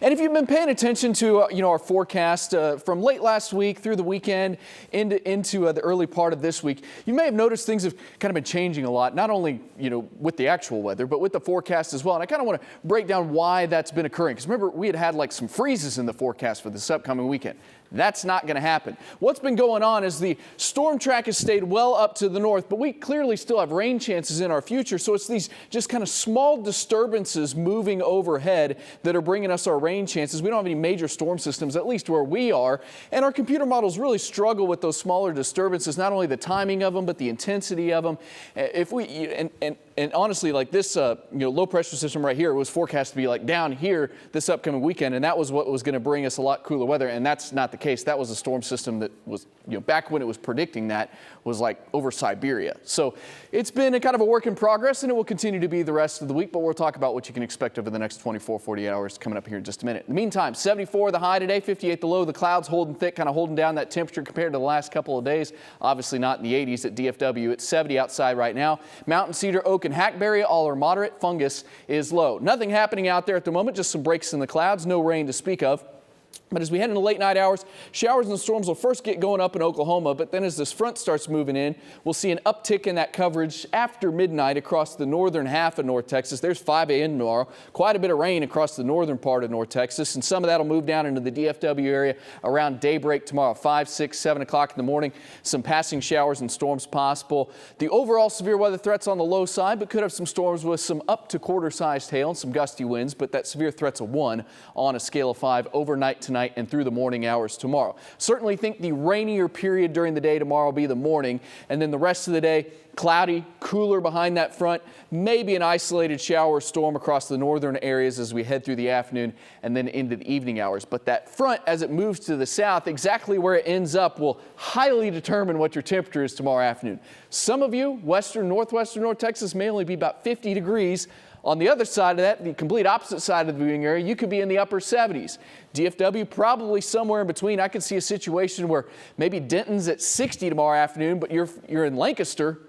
And if you've been paying attention to our forecast from late last week through the weekend into the early part of this week, you may have noticed things have kind of been changing a lot, not only with the actual weather, but with the forecast as well. And I kind of want to break down why that's been occurring, because remember, we had like some freezes in the forecast for this upcoming weekend. That's not going to happen. What's been going on is the storm track has stayed well up to the north, but we clearly still have rain chances in our future. So it's these just kind of small disturbances moving overhead that are bringing us our rain chances. We don't have any major storm systems, at least where we are. And our computer models really struggle with those smaller disturbances, not only the timing of them, but the intensity of them. If we, and honestly, like this, low pressure system right here was forecast to be like down here this upcoming weekend. And that was what was going to bring us a lot cooler weather. And that's not the case. That was a storm system that was, back when it was predicting that, was like over Siberia. So it's been a kind of a work in progress, and it will continue to be the rest of the week. But we'll talk about what you can expect over the next 24, 48 hours coming up here in just a minute. In the meantime, 74 the high today, 58 the low. The clouds holding thick, kind of holding down that temperature compared to the last couple of days. Obviously not in the 80s at DFW. It's 70 outside right now. Mountain cedar, oak, and hackberry all are moderate. Fungus is low. Nothing happening out there at the moment, just some breaks in the clouds. No rain to speak of. But as we head into late night hours, showers and storms will first get going up in Oklahoma, but then as this front starts moving in, we'll see an uptick in that coverage after midnight across the northern half of North Texas. There's 5 a.m. tomorrow. Quite a bit of rain across the northern part of North Texas, and some of that will move down into the DFW area around daybreak tomorrow, 5, 6, 7 o'clock in the morning. Some passing showers and storms possible. The overall severe weather threat's on the low side, but could have some storms with some up to quarter-sized hail and some gusty winds, but that severe threat's a 1 on a scale of 5 overnight tonight and through the morning hours tomorrow. Certainly think the rainier period during the day tomorrow will be the morning, and then the rest of the day cloudy, cooler behind that front, maybe an isolated shower or storm across the northern areas as we head through the afternoon and then into the evening hours. But that front, as it moves to the south, exactly where it ends up will highly determine what your temperature is tomorrow afternoon. Some of you, western, northwestern North Texas, may only be about 50 degrees. On the other side of that, the complete opposite side of the viewing area, you could be in the upper 70s. DFW probably somewhere in between. I could see a situation where maybe Denton's at 60 tomorrow afternoon, but you're in Lancaster,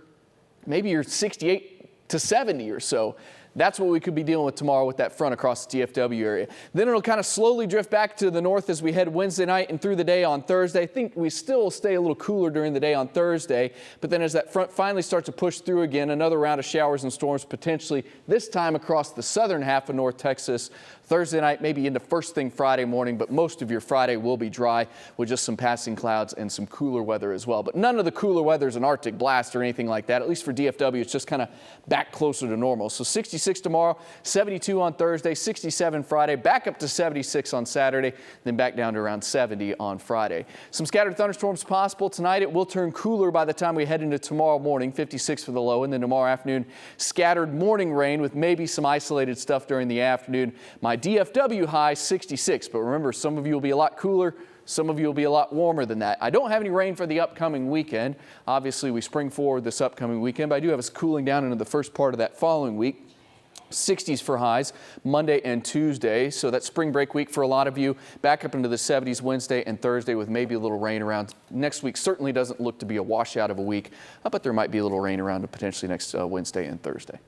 maybe you're 68 to 70 or so. That's what we could be dealing with tomorrow with that front across the DFW area. Then it'll kind of slowly drift back to the north as we head Wednesday night and through the day on Thursday. I think we still stay a little cooler during the day on Thursday, but then as that front finally starts to push through again, another round of showers and storms potentially, this time across the southern half of North Texas. Thursday night, maybe into first thing Friday morning, but most of your Friday will be dry with just some passing clouds and some cooler weather as well. But none of the cooler weather is an Arctic blast or anything like that. At least for DFW, it's just kind of back closer to normal. So 66 tomorrow, 72 on Thursday, 67 Friday, back up to 76 on Saturday, then back down to around 70 on Friday. Some scattered thunderstorms possible tonight. It will turn cooler by the time we head into tomorrow morning, 56 for the low, and then tomorrow afternoon, scattered morning rain with maybe some isolated stuff during the afternoon. My DFW high 66, but remember, some of you will be a lot cooler. Some of you will be a lot warmer than that. I don't have any rain for the upcoming weekend. Obviously, we spring forward this upcoming weekend, but I do have us cooling down into the first part of that following week. 60s for highs Monday and Tuesday. So that spring break week for a lot of you, back up into the 70s Wednesday and Thursday with maybe a little rain around. Next week certainly doesn't look to be a washout of a week, but there might be a little rain around potentially next Wednesday and Thursday.